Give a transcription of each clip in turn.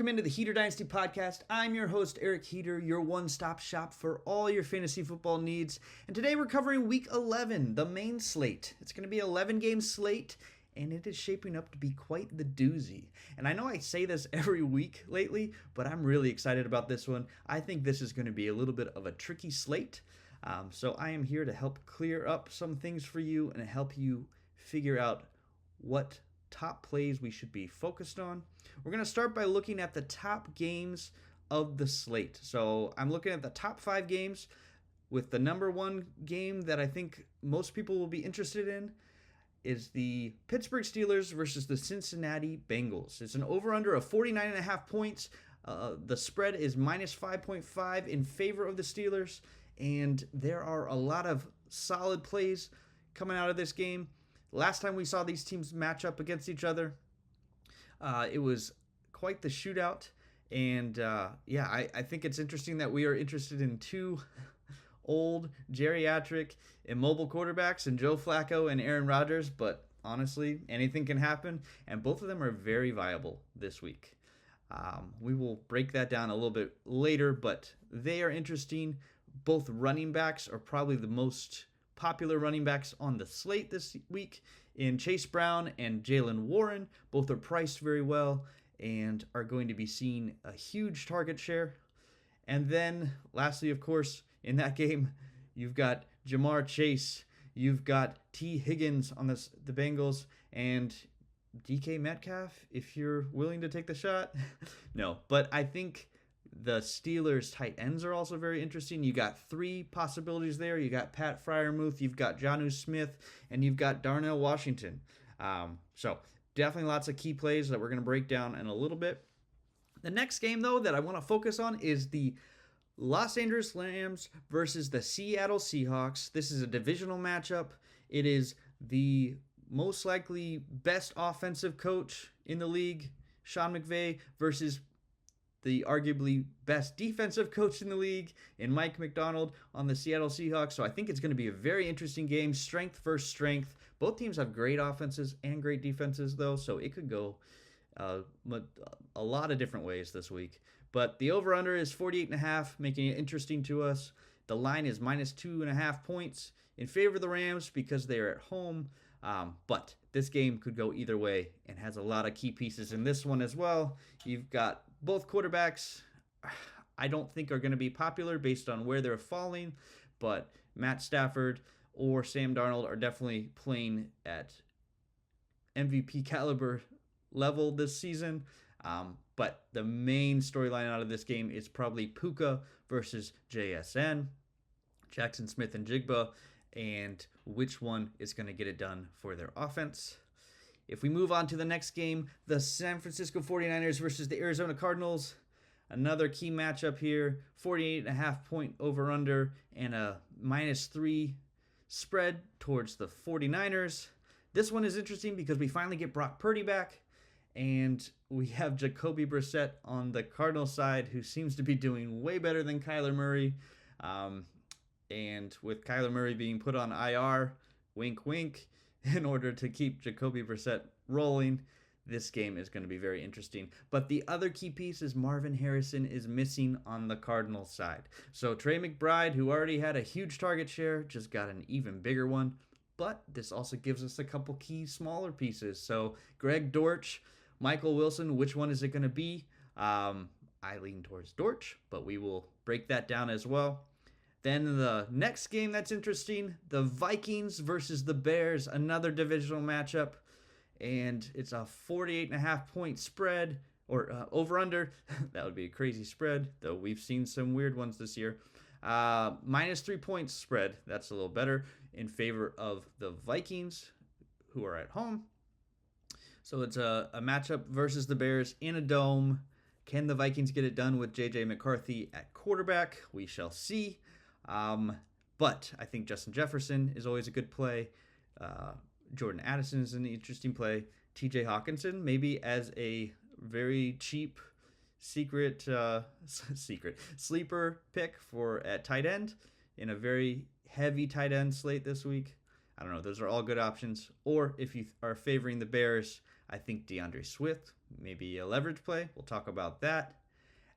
welcome into the Heater Dynasty podcast. I'm your host, Eric Heater, your one-stop shop for all your fantasy football needs. And today we're covering Week 11, the main slate. It's going to be an 11-game slate, and it is shaping up to be quite the doozy. And I know I say this every week lately, but I'm really excited about this one. I think this is going to be a little bit of a tricky slate. So I am here to help clear up some things for you and help you figure out what top plays we should be focused on. We're going to start by looking at the top games of the slate. So I'm looking at the top 5 games with the number one game that I think most people will be interested in is the Pittsburgh Steelers versus the Cincinnati Bengals. It's an over-under of 49.5 points. The spread is minus 5.5 in favor of the Steelers, and there are a lot of solid plays coming out of this game. Last time we saw these teams match up against each other, it was quite the shootout. And I think it's interesting that we are interested in two old, geriatric, immobile quarterbacks in Joe Flacco and Aaron Rodgers. But honestly, anything can happen. And both of them are very viable this week. We will break that down a little bit later, but they are interesting. Both running backs are probably the most popular running backs on the slate this week in Chase Brown and Jaylen Warren. Both are priced very well and are going to be seeing a huge target share. And then lastly, of course, in that game, you've got Jamar Chase, you've got T. Higgins on the Bengals, and DK Metcalf, if you're willing to take the shot. No, but I think the Steelers tight ends are also very interesting. You got 3 possibilities there. You got Pat Freiermuth, you've got Jonnu Smith, and you've got Darnell Washington. So definitely lots of key plays that we're going to break down in a little bit. The next game, though, that I want to focus on is the Los Angeles Rams versus the Seattle Seahawks. This is a divisional matchup. It is the most likely best offensive coach in the league, Sean McVay, versus the arguably best defensive coach in the league in Mike McDonald on the Seattle Seahawks. So I think it's going to be a very interesting game, strength versus strength. Both teams have great offenses and great defenses, though, so it could go a lot of different ways this week. But the over-under is 48.5, making it interesting to us. The line is minus 2.5 points in favor of the Rams because they are at home. But this game could go either way and has a lot of key pieces in this one as well. You've got both quarterbacks I don't think are going to be popular based on where they're falling, but Matt Stafford or Sam Darnold are definitely playing at MVP caliber level this season. But the main storyline out of this game is probably Puka versus JSN, Jackson Smith and Jigba, and which one is going to get it done for their offense. If we move on to the next game, the San Francisco 49ers versus the Arizona Cardinals, another key matchup here, 48.5 point over-under and a -3 spread towards the 49ers. This one is interesting because we finally get Brock Purdy back, and we have Jacoby Brissett on the Cardinals side, who seems to be doing way better than Kyler Murray. And with Kyler Murray being put on IR, wink, wink, in order to keep Jacoby Brissett rolling, this game is going to be very interesting. But the other key piece is Marvin Harrison is missing on the Cardinals side. So Trey McBride, who already had a huge target share, just got an even bigger one. But this also gives us a couple key smaller pieces. So Greg Dortch, Michael Wilson, which one is it going to be? I lean towards Dortch, but we will break that down as well. Then the next game that's interesting, the Vikings versus the Bears, another divisional matchup. And it's a 48.5 point spread, or over-under. That would be a crazy spread, though we've seen some weird ones this year. -3 points spread. That's a little better in favor of the Vikings, who are at home. So it's a matchup versus the Bears in a dome. Can the Vikings get it done with J.J. McCarthy at quarterback? We shall see. But I think Justin Jefferson is always a good play. Jordan Addison is an interesting play. TJ Hawkinson, maybe as a very cheap sleeper pick for at tight end in a very heavy tight end slate this week. I don't know. Those are all good options. Or if you are favoring the Bears, I think DeAndre Swift, maybe a leverage play. We'll talk about that.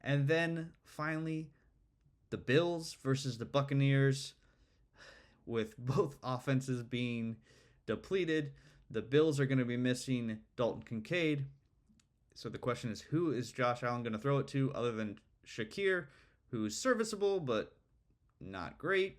And then finally, the Bills versus the Buccaneers, with both offenses being depleted. The Bills are going to be missing Dalton Kincaid. So the question is, who is Josh Allen going to throw it to other than Shakir, who's serviceable but not great?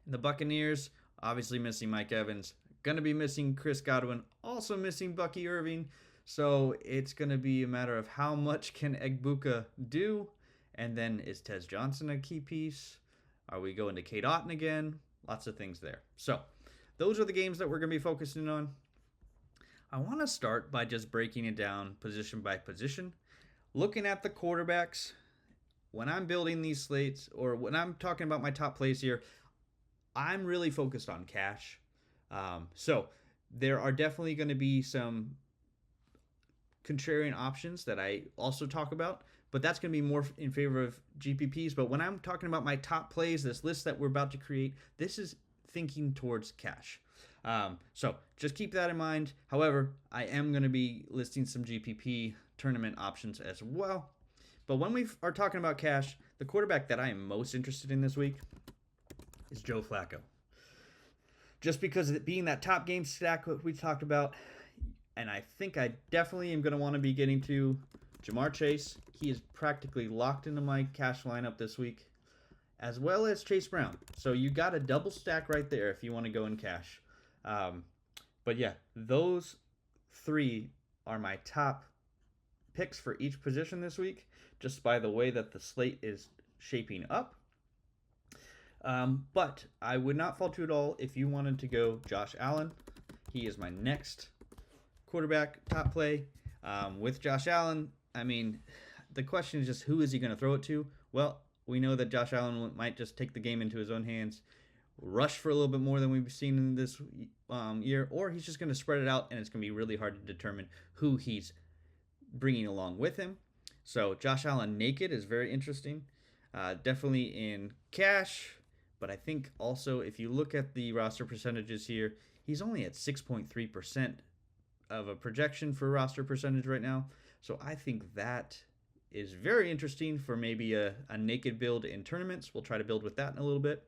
And the Buccaneers, obviously missing Mike Evans, going to be missing Chris Godwin, also missing Bucky Irving. So it's going to be a matter of how much can Egbuka do? And then is Tez Johnson a key piece? Are we going to Kate Otten again? Lots of things there. So those are the games that we're going to be focusing on. I want to start by just breaking it down position by position. Looking at the quarterbacks, when I'm building these slates or when I'm talking about my top plays here, I'm really focused on cash. So there are definitely going to be some contrarian options that I also talk about, but that's going to be more in favor of GPPs. But when I'm talking about my top plays, this list that we're about to create, this is thinking towards cash. So just keep that in mind. However, I am going to be listing some GPP tournament options as well. But when we are talking about cash, the quarterback that I am most interested in this week is Joe Flacco. Just because of it being that top game stack that we talked about, and I think I definitely am going to want to be getting to Jamar Chase. He is practically locked into my cash lineup this week, as well as Chase Brown. So you got a double stack right there if you want to go in cash. But yeah, those three are my top picks for each position this week, just by the way that the slate is shaping up. But I would not fault you at all if you wanted to go Josh Allen. He is my next quarterback top play. With Josh Allen, I mean, the question is just who is he going to throw it to? Well, we know that Josh Allen might just take the game into his own hands, rush for a little bit more than we've seen in this year, or he's just going to spread it out, and it's going to be really hard to determine who he's bringing along with him. So Josh Allen naked is very interesting. Definitely in cash, but I think also if you look at the roster percentages here, he's only at 6.3% of a projection for roster percentage right now. So I think that is very interesting for maybe a naked build in tournaments. We'll try to build with that in a little bit.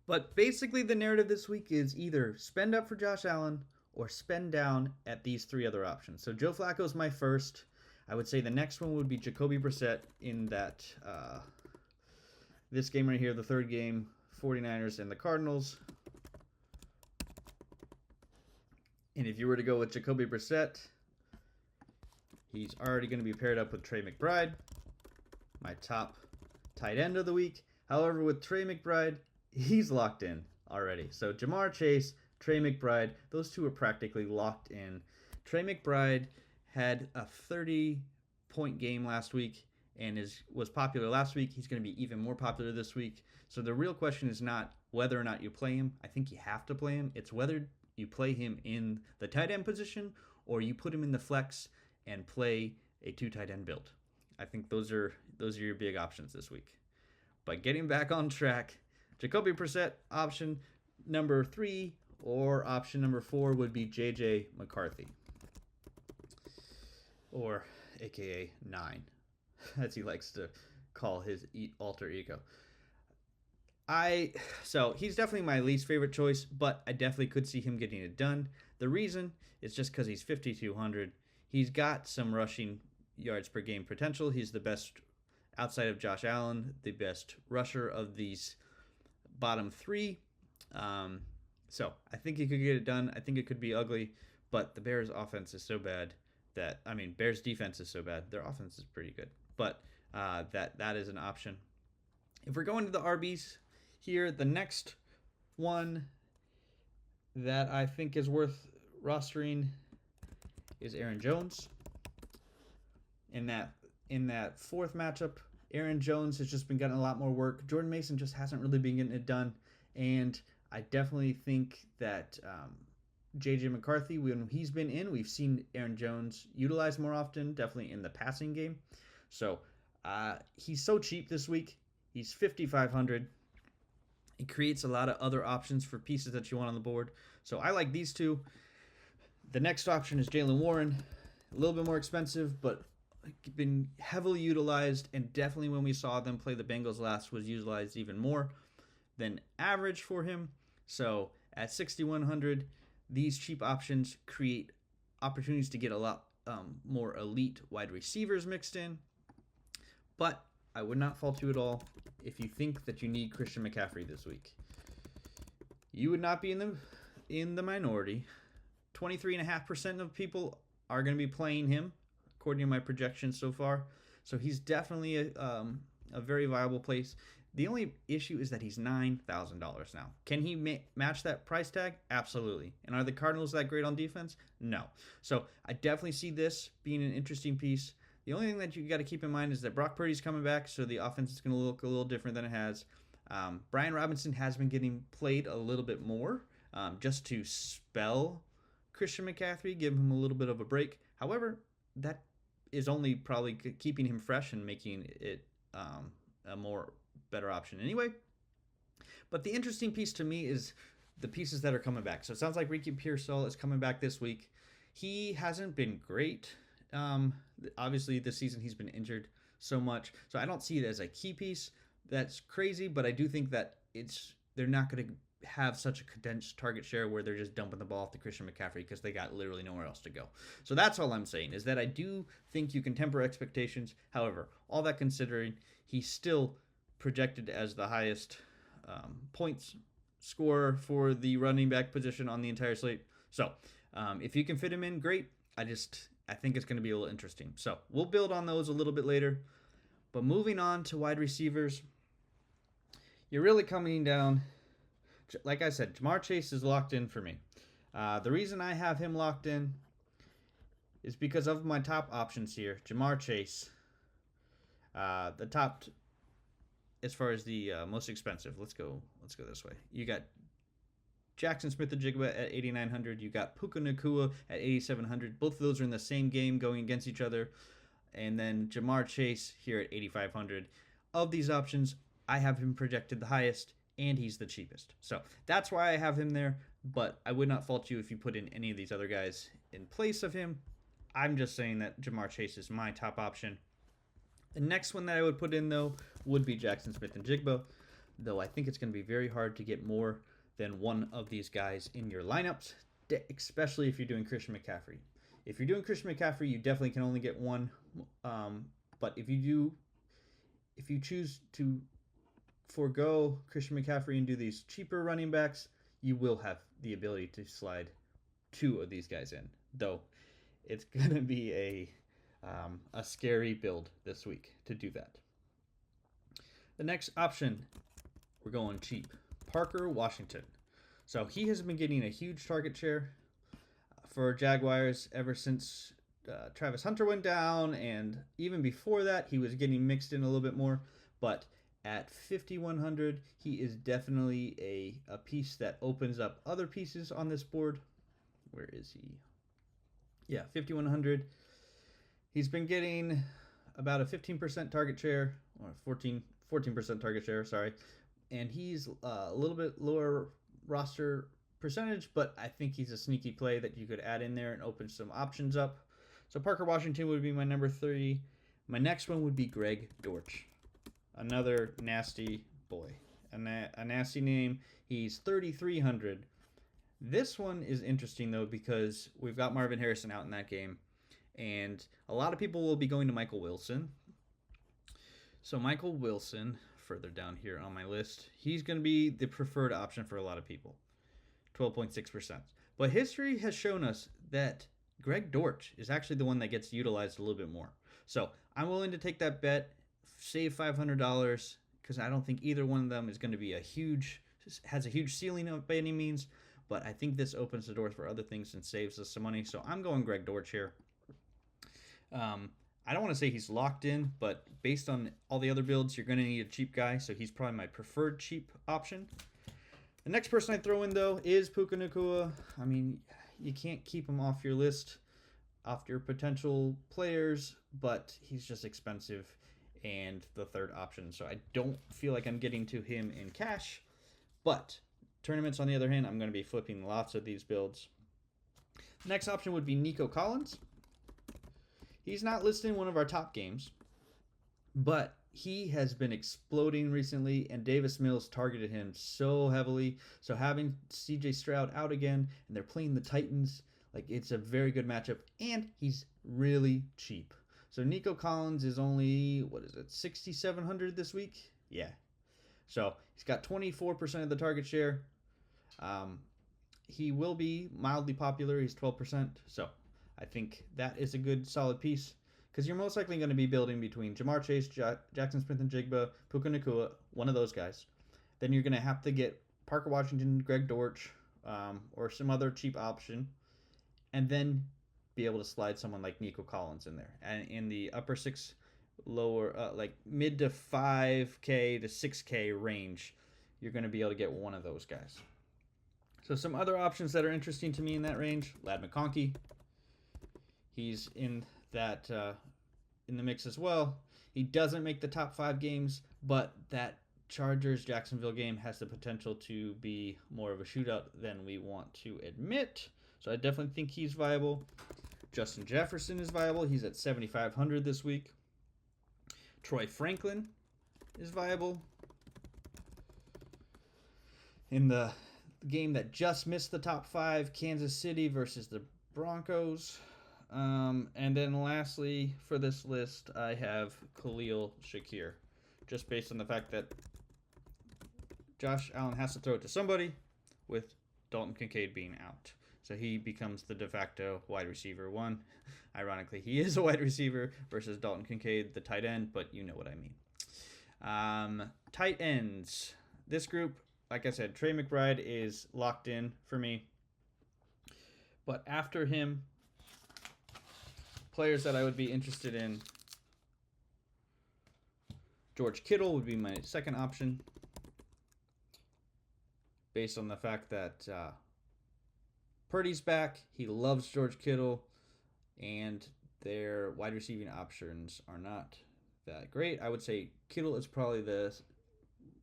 But basically the narrative this week is either spend up for Josh Allen or spend down at these three other options. So Joe Flacco is my first. I would say the next one would be Jacoby Brissett in that this game right here, the third game, 49ers and the Cardinals. And if you were to go with Jacoby Brissett, he's already going to be paired up with Trey McBride, my top tight end of the week. However, with Trey McBride, he's locked in already. So Jamar Chase, Trey McBride, those two are practically locked in. Trey McBride had a 30-point game last week and was popular last week. He's going to be even more popular this week. So the real question is not whether or not you play him. I think you have to play him. It's whether you play him in the tight end position or you put him in the flex and play a two tight end build. I think those are your big options this week. But getting back on track, Jacoby Brissett option number 3 or option number 4 would be JJ McCarthy, or AKA 9, as he likes to call his alter ego. So he's definitely my least favorite choice, but I definitely could see him getting it done. The reason is just because he's 5,200. He's got some rushing yards per game potential. He's the best, outside of Josh Allen, the best rusher of these bottom 3. So I think he could get it done. I think it could be ugly, but the Bears offense is so bad Bears defense is so bad. Their offense is pretty good, but that is an option. If we're going to the RBs here, the next one that I think is worth rostering is Aaron Jones. In that fourth matchup, Aaron Jones has just been getting a lot more work. Jordan Mason just hasn't really been getting it done, and I definitely think that JJ McCarthy, when he's been in, we've seen Aaron Jones utilized more often, definitely in the passing game. So he's so cheap this week. He's 5,500. It creates a lot of other options for pieces that you want on the board. So I like these two. The next option is Jaylen Warren. A little bit more expensive, but been heavily utilized, and definitely when we saw them play the Bengals last was utilized even more than average for him. So at 6,100, these cheap options create opportunities to get a lot more elite wide receivers mixed in. But I would not fault you at all if you think that you need Christian McCaffrey this week. You would not be in the minority. 23.5% of people are going to be playing him, according to my projections so far. So he's definitely a very viable place. The only issue is that he's $9,000 now. Can he match that price tag? Absolutely. And are the Cardinals that great on defense? No. So I definitely see this being an interesting piece. The only thing that you got to keep in mind is that Brock Purdy's coming back, so the offense is going to look a little different than it has. Brian Robinson has been getting played a little bit more just to spell Christian McCaffrey, give him a little bit of a break. However, that is only probably keeping him fresh and making it a more better option anyway. But the interesting piece to me is the pieces that are coming back. So it sounds like Ricky Pearsall is coming back this week. He hasn't been great. Obviously, this season he's been injured so much. So I don't see it as a key piece. That's crazy, but I do think that they're not going to have such a condensed target share where they're just dumping the ball off to Christian McCaffrey because they got literally nowhere else to go. So that's all I'm saying, is that I do think you can temper expectations. However, all that considering, he's still projected as the highest points scorer for the running back position on the entire slate. So if you can fit him in, great. I think it's going to be a little interesting. So we'll build on those a little bit later. But moving on to wide receivers, you're really coming down. Like I said, Jamar Chase is locked in for me. The reason I have him locked in is because of my top options here. Jamar Chase, the top as far as the most expensive. Let's go this way. You got Jackson Smith-Njigba at 8,900. You got Puka Nacua at 8,700. Both of those are in the same game going against each other. And then Jamar Chase here at 8,500. Of these options, I have him projected the highest, and he's the cheapest. So that's why I have him there, but I would not fault you if you put in any of these other guys in place of him. I'm just saying that Jamar Chase is my top option. The next one that I would put in, though, would be Jackson Smith-Njigba, though I think it's going to be very hard to get more than one of these guys in your lineups, especially if you're doing Christian McCaffrey. If you're doing Christian McCaffrey, you definitely can only get one, but if you choose to forego Christian McCaffrey and do these cheaper running backs, you will have the ability to slide two of these guys in, though it's going to be a scary build this week to do that. The next option, we're going cheap. Parker Washington. So he has been getting a huge target share for Jaguars ever since Travis Hunter went down, and even before that, he was getting mixed in a little bit more, but at 5,100, he is definitely a piece that opens up other pieces on this board. Where is he? Yeah, 5,100. He's been getting about a 15% target share, or 14% target share, sorry. And he's a little bit lower roster percentage, but I think he's a sneaky play that you could add in there and open some options up. So Parker Washington would be my number 3. My next one would be Greg Dortch. Another nasty boy. A nasty name. He's 3,300. This one is interesting, though, because we've got Marvin Harrison out in that game. And a lot of people will be going to Michael Wilson. So Michael Wilson, further down here on my list, he's going to be the preferred option for a lot of people. 12.6%. But history has shown us that Greg Dortch is actually the one that gets utilized a little bit more. So I'm willing to take that bet, save $500, because I don't think either one of them is going to be has a huge ceiling by any means. But I think this opens the doors for other things and saves us some money. So I'm going Greg Dortch here. I don't want to say he's locked in, but based on all the other builds, you're going to need a cheap guy. So he's probably my preferred cheap option. The next person I throw in, though, is Puka Nacua. I mean, you can't keep him off your list, off your potential players, but he's just expensive and the third option. So I don't feel like I'm getting to him in cash. But tournaments, on the other hand, I'm going to be flipping lots of these builds. Next option would be Nico Collins. He's not listed in one of our top games, but he has been exploding recently, and Davis Mills targeted him so heavily. So having CJ Stroud out again, and they're playing the Titans, like, it's a very good matchup, and he's really cheap. So Nico Collins is only, 6,700 this week? Yeah. So he's got 24% of the target share. He will be mildly popular. He's 12%. So I think that is a good solid piece, because you're most likely going to be building between Jamar Chase, Jackson Smith-Njigba, Puka Nacua, one of those guys. Then you're going to have to get Parker Washington, Greg Dortch, or some other cheap option, and then be able to slide someone like Nico Collins in there. And in the upper six, lower, like mid to 5K to 6K range, you're going to be able to get one of those guys. So some other options that are interesting to me in that range: Ladd McConkey. He's in that in the mix as well. He doesn't make the top 5 games, but that Chargers-Jacksonville game has the potential to be more of a shootout than we want to admit. So I definitely think he's viable. Justin Jefferson is viable. He's at 7,500 this week. Troy Franklin is viable. In the game that just missed the top 5, Kansas City versus the Broncos. And then lastly for this list, I have Khalil Shakir, just based on the fact that Josh Allen has to throw it to somebody, with Dalton Kincaid being out. So he becomes the de facto wide receiver 1. Ironically, he is a wide receiver versus Dalton Kincaid, the tight end, but you know what I mean. Tight ends. This group, like I said, Trey McBride is locked in for me. But after him, players that I would be interested in, George Kittle would be my second option, based on the fact that Purdy's back. He loves George Kittle, and their wide receiving options are not that great. I would say Kittle is probably the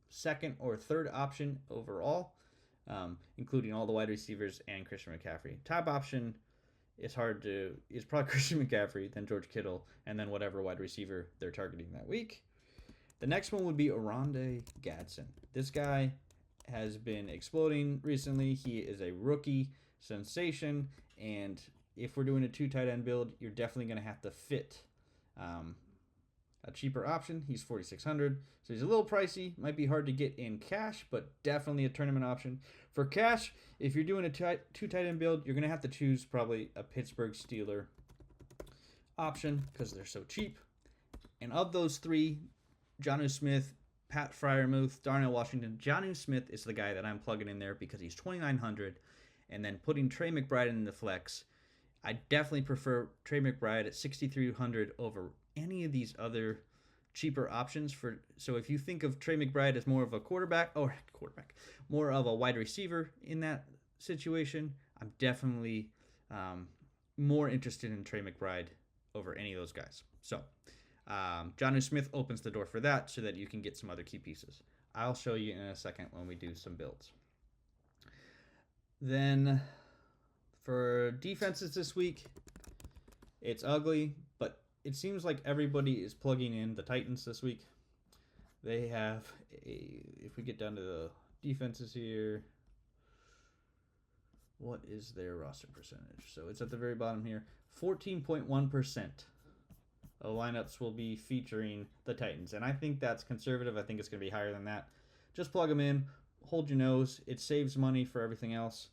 second or third option overall, including all the wide receivers and Christian McCaffrey. Top option is probably Christian McCaffrey, then George Kittle, and then whatever wide receiver they're targeting that week. The next one would be Oronde Gadsden. This guy has been exploding recently. He is a rookie sensation, and if we're doing a 2 tight end build, you're definitely going to have to fit a cheaper option. He's 4,600, so he's a little pricey. Might be hard to get in cash, but definitely a tournament option. For cash, if you're doing a 2 tight end build, you're going to have to choose probably a Pittsburgh Steeler option because they're so cheap. And of those 3, Jonnu Smith, Pat Freiermuth, Darnell Washington, Jonnu Smith is the guy that I'm plugging in there because he's 2,900. And then putting Trey McBride in the flex, I definitely prefer Trey McBride at 6,300 over any of these other cheaper options. So if you think of Trey McBride as more of a more of a wide receiver in that situation, I'm definitely more interested in Trey McBride over any of those guys. So Jonnu Smith opens the door for that, so that you can get some other key pieces. I'll show you in a second when we do some builds. Then for defenses this week, it's ugly, but it seems like everybody is plugging in the Titans this week. They have if we get down to the defenses here, what is their roster percentage? So it's at the very bottom here. 14.1% of lineups will be featuring the Titans, and I think that's conservative. I think it's going to be higher than that. Just plug them in. Hold your nose. It saves money for everything else.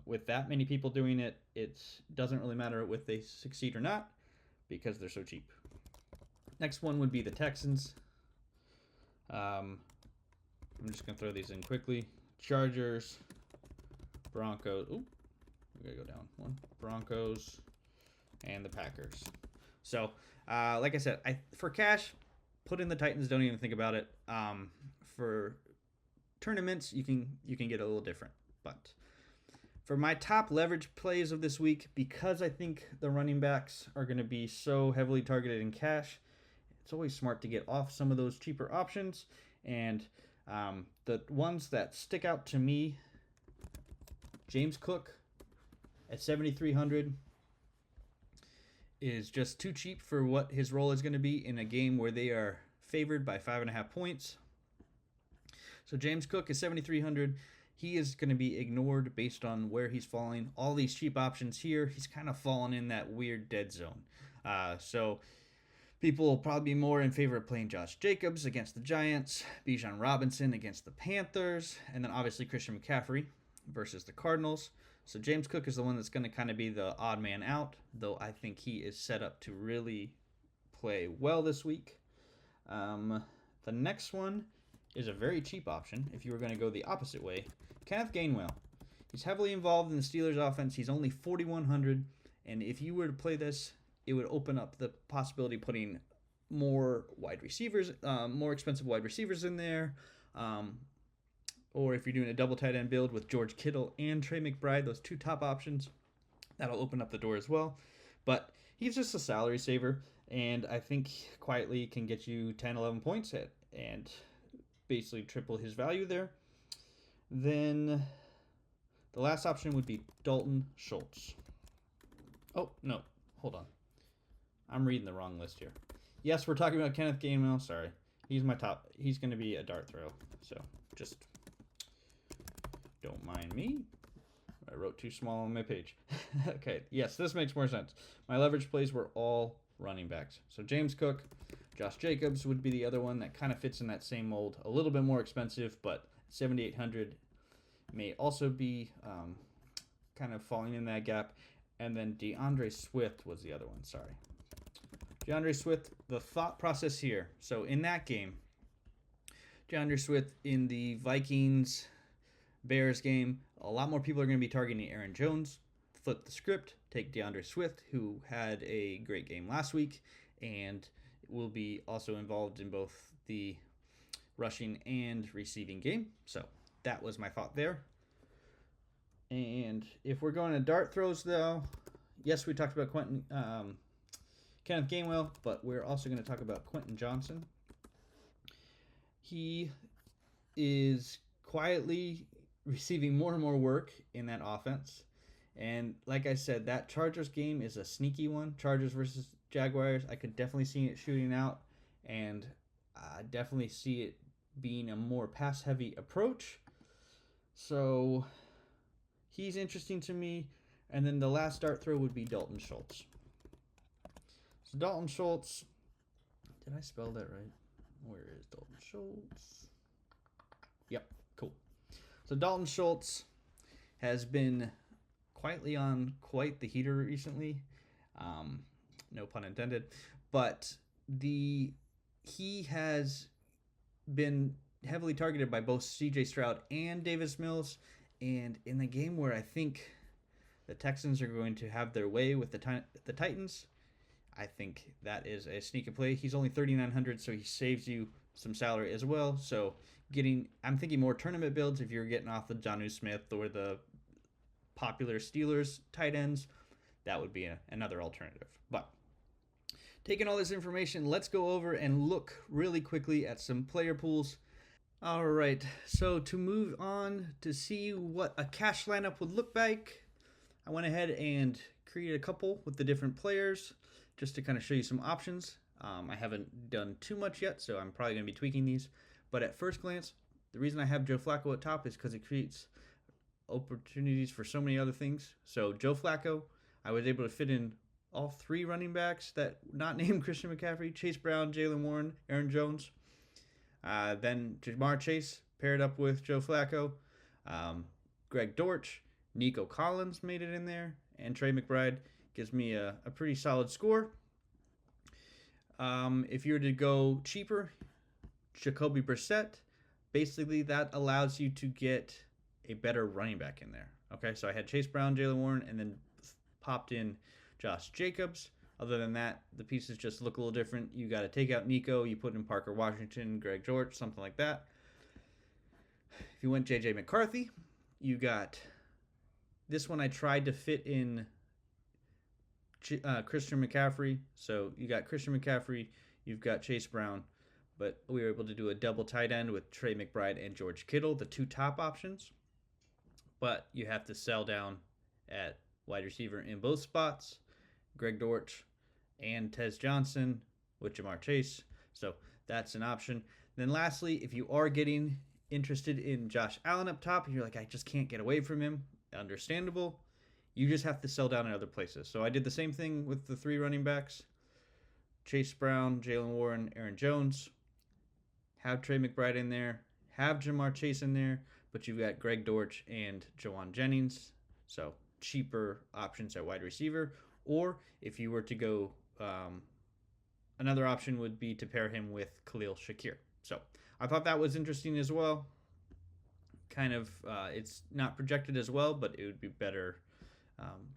With that many people doing it, it doesn't really matter if they succeed or not because they're so cheap. Next one would be the Texans. I'm just going to throw these in quickly. Chargers, Broncos. Ooh, we got to go down one. Broncos, and the Packers. So, like I said, for cash, put in the Titans. Don't even think about it. For tournaments, you can get a little different. But for my top leverage plays of this week, because I think the running backs are going to be so heavily targeted in cash, it's always smart to get off some of those cheaper options. And the ones that stick out to me, James Cook at 7,300 is just too cheap for what his role is going to be in a game where they are favored by 5.5 points. So James Cook is 7,300. He is going to be ignored based on where he's falling. All these cheap options here, he's kind of fallen in that weird dead zone. So people will probably be more in favor of playing Josh Jacobs against the Giants, Bijan Robinson against the Panthers, and then obviously Christian McCaffrey versus the Cardinals. So James Cook is the one that's going to kind of be the odd man out, though I think he is set up to really play well this week. The next one is a very cheap option if you were going to go the opposite way. Kenneth Gainwell. He's heavily involved in the Steelers offense. He's only 4,100, and if you were to play this, it would open up the possibility of putting more wide receivers, more expensive wide receivers in there. Or if you're doing a double tight end build with George Kittle and Trey McBride, those two top options, that'll open up the door as well. But he's just a salary saver, and I think quietly can get you 10, 11 points and basically triple his value there. Then the last option would be Dalton Schultz. Oh, no, hold on. I'm reading the wrong list here. Yes, we're talking about Kenneth Gainwell. Sorry. He's my top. He's going to be a dart throw, so just don't mind me. I wrote too small on my page. Okay, yes, this makes more sense. My leverage plays were all running backs. So James Cook, Josh Jacobs would be the other one that kind of fits in that same mold. A little bit more expensive, but 7,800 may also be kind of falling in that gap. And then DeAndre Swift was the other one, sorry. DeAndre Swift, the thought process here. So in that game, DeAndre Swift in the Vikings-Bears game, a lot more people are going to be targeting Aaron Jones. Flip the script, take DeAndre Swift, who had a great game last week, and will be also involved in both the rushing and receiving game. So that was my thought there. And if we're going to dart throws, though, yes, we talked about Kenneth Gainwell, but we're also going to talk about Quentin Johnson. He is quietly receiving more and more work in that offense. And like I said, that Chargers game is a sneaky one. Chargers versus Jaguars, I could definitely see it shooting out, and I definitely see it being a more pass-heavy approach. So he's interesting to me. And then the last dart throw would be Dalton Schultz. So Dalton Schultz, did I spell that right? Where is Dalton Schultz? Yep, cool. So Dalton Schultz has been quietly on quite the heater recently. No pun intended. But he has been heavily targeted by both C.J. Stroud and Davis Mills. And in the game where I think the Texans are going to have their way with the Titans, I think that is a sneaky play. He's only 3,900, so he saves you some salary as well. So I'm thinking more tournament builds if you're getting off the Jonnu Smith or the popular Steelers tight ends. That would be another alternative. But taking all this information, let's go over and look really quickly at some player pools. All right, so to move on to see what a cash lineup would look like, I went ahead and created a couple with the different players just to kind of show you some options. I haven't done too much yet, so I'm probably going to be tweaking these. But at first glance, the reason I have Joe Flacco at top is because it creates opportunities for so many other things. So Joe Flacco, I was able to fit in all three running backs that not named Christian McCaffrey: Chase Brown, Jalen Warren, Aaron Jones. Then Jamar Chase paired up with Joe Flacco. Greg Dortch, Nico Collins made it in there, and Trey McBride gives me a pretty solid score. If you were to go cheaper, Jacoby Brissett, basically that allows you to get a better running back in there. Okay, so I had Chase Brown, Jalen Warren, and then popped in Josh Jacobs. Other than that, the pieces just look a little different. You got to take out Nico, you put in Parker Washington, Greg George, something like that. If you went J.J. McCarthy, you got this one. I tried to fit in Christian McCaffrey. So you got Christian McCaffrey, you've got Chase Brown, but we were able to do a double tight end with Trey McBride and George Kittle, the two top options. But you have to sell down at wide receiver in both spots, Greg Dortch and Tez Johnson with Jamar Chase. So that's an option. Then lastly, if you are getting interested in Josh Allen up top and you're like, I just can't get away from him, understandable. You just have to sell down in other places. So I did the same thing with the 3 running backs, Chase Brown, Jalen Warren, Aaron Jones. Have Trey McBride in there, have Jamar Chase in there, but you've got Greg Dortch and Jawan Jennings. So cheaper options at wide receiver. Or if you were to go, another option would be to pair him with Khalil Shakir. So I thought that was interesting as well. Kind of, it's not projected as well, but it would be better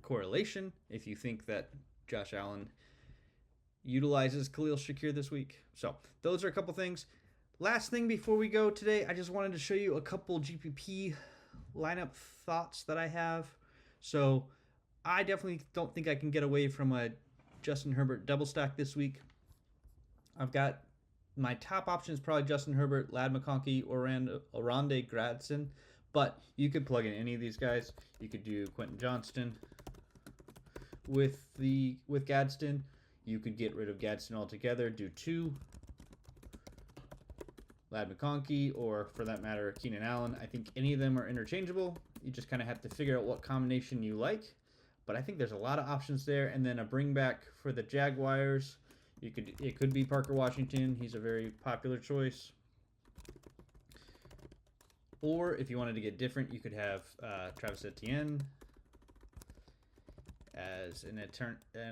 correlation if you think that Josh Allen utilizes Khalil Shakir this week. So those are a couple things. Last thing before we go today, I just wanted to show you a couple GPP lineup thoughts that I have. So I definitely don't think I can get away from a Justin Herbert double stack this week. I've got my top option is probably Justin Herbert, Ladd McConkey, or Oronde Gradson, but you could plug in any of these guys. You could do Quentin Johnston with Gadsden. You could get rid of Gadsden altogether, do 2 Ladd McConkey, or for that matter, Keenan Allen. I think any of them are interchangeable. You just kind of have to figure out what combination you like. But I think there's a lot of options there. And then a bring back for the Jaguars. It could be Parker Washington. He's a very popular choice. Or if you wanted to get different, you could have Travis Etienne as an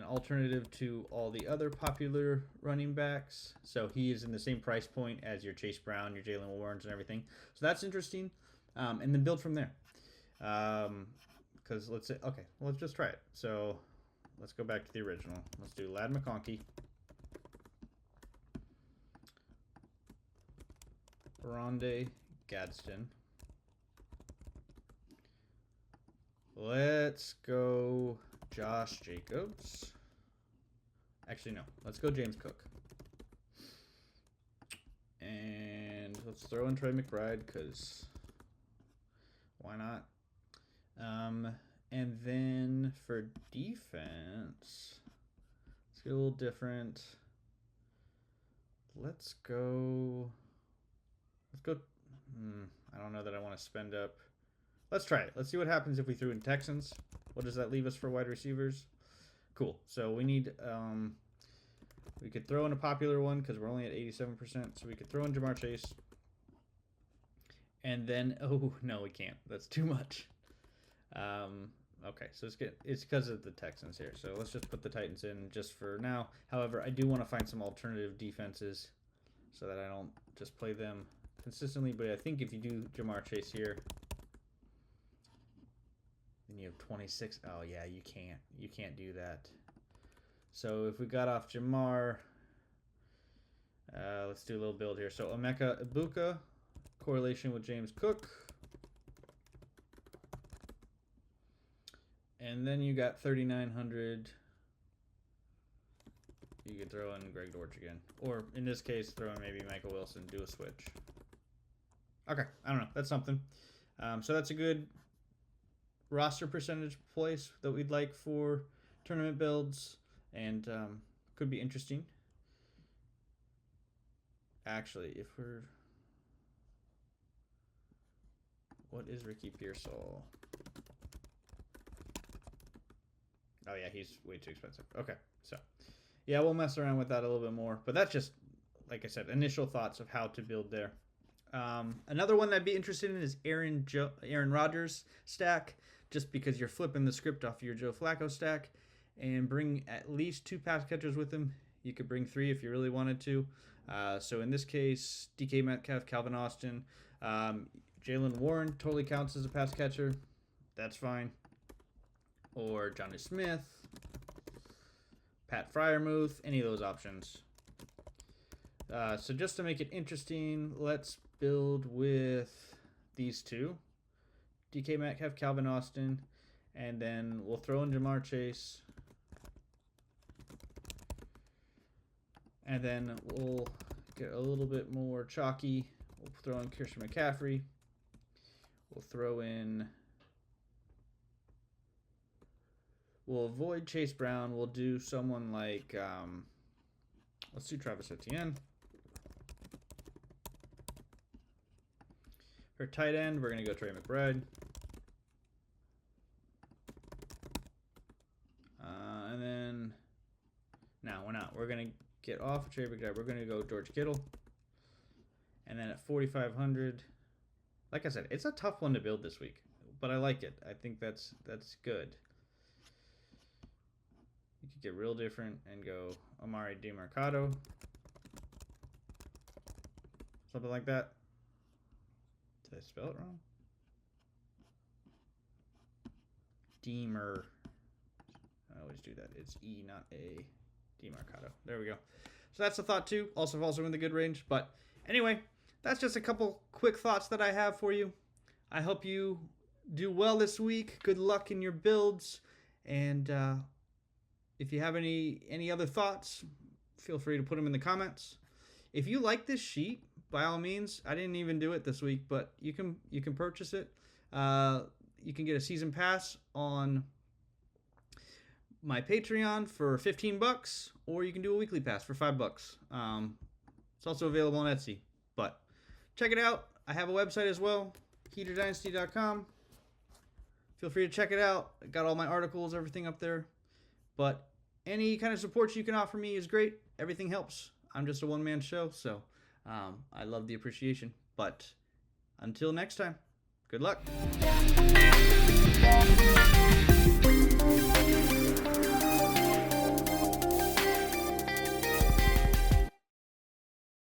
alternative to all the other popular running backs. So he is in the same price point as your Chase Brown, your Jalen Warrens, and everything. So that's interesting. And then build from there. Because let's just try it. So let's go back to the original. Let's do Ladd McConkey, Oronde Gadsden. Let's go Josh Jacobs. Actually, no. Let's go James Cook. And let's throw in Trey McBride because why not? And then for defense, let's get a little different. Let's go. I don't know that I want to spend up. Let's try it. Let's see what happens if we threw in Texans. What does that leave us for wide receivers? Cool. So we need, we could throw in a popular one because we're only at 87%. So we could throw in Jamar Chase. And then, oh, no, we can't. That's too much. Okay, so it's because of the Texans here. So let's just put the Titans in just for now. However, I do want to find some alternative defenses so that I don't just play them consistently. But I think if you do Jamar Chase here, then you have 26. Oh, yeah, you can't. You can't do that. So if we got off Jamar, let's do a little build here. So Emeka Ibuka, correlation with James Cook. And then you got 3,900. You could throw in Greg Dortch again. Or in this case, throw in maybe Michael Wilson, do a switch. Okay, I don't know. That's something. So that's a good roster percentage place that we'd like for tournament builds. And could be interesting. Actually, if we're... What is Ricky Pearsall? Oh, yeah, he's way too expensive. Okay, so, yeah, we'll mess around with that a little bit more. But that's just, like I said, initial thoughts of how to build there. Another one I'd be interested in is Aaron Rodgers stack, just because you're flipping the script off your Joe Flacco stack, and bring at least 2 pass catchers with him. You could bring 3 if you really wanted to. So in this case, DK Metcalf, Calvin Austin, Jalen Warren totally counts as a pass catcher. That's fine. Or Johnny Smith, Pat Freiermuth, any of those options. So just to make it interesting, let's build with these 2. DK Metcalf, Calvin Austin, and then we'll throw in Jamar Chase. And then we'll get a little bit more chalky. We'll throw in Christian McCaffrey. We'll throw in We'll avoid Chase Brown. We'll do someone like, let's do Travis Etienne. For tight end, we're going to go Trey McBride. And then, no, we're not. We're going to get off of Trey McBride. We're going to go George Kittle. And then at 4,500, like I said, it's a tough one to build this week, but I like it. I think that's good. You could get real different and go Amari DiMercado. Something like that. Did I spell it wrong? I always do that. It's E, not A. DiMercado. There we go. So that's a thought too. Also in the good range. But anyway, that's just a couple quick thoughts that I have for you. I hope you do well this week. Good luck in your builds. And if you have any other thoughts, feel free to put them in the comments. If you like this sheet, by all means, I didn't even do it this week, but you can purchase it. You can get a season pass on my Patreon for $15, or you can do a weekly pass for $5. It's also available on Etsy, but check it out. I have a website as well, HeaterDynasty.com. Feel free to check it out. I got all my articles, everything up there. But any kind of support you can offer me is great. Everything helps. I'm just a one-man show, so I love the appreciation. But until next time, good luck.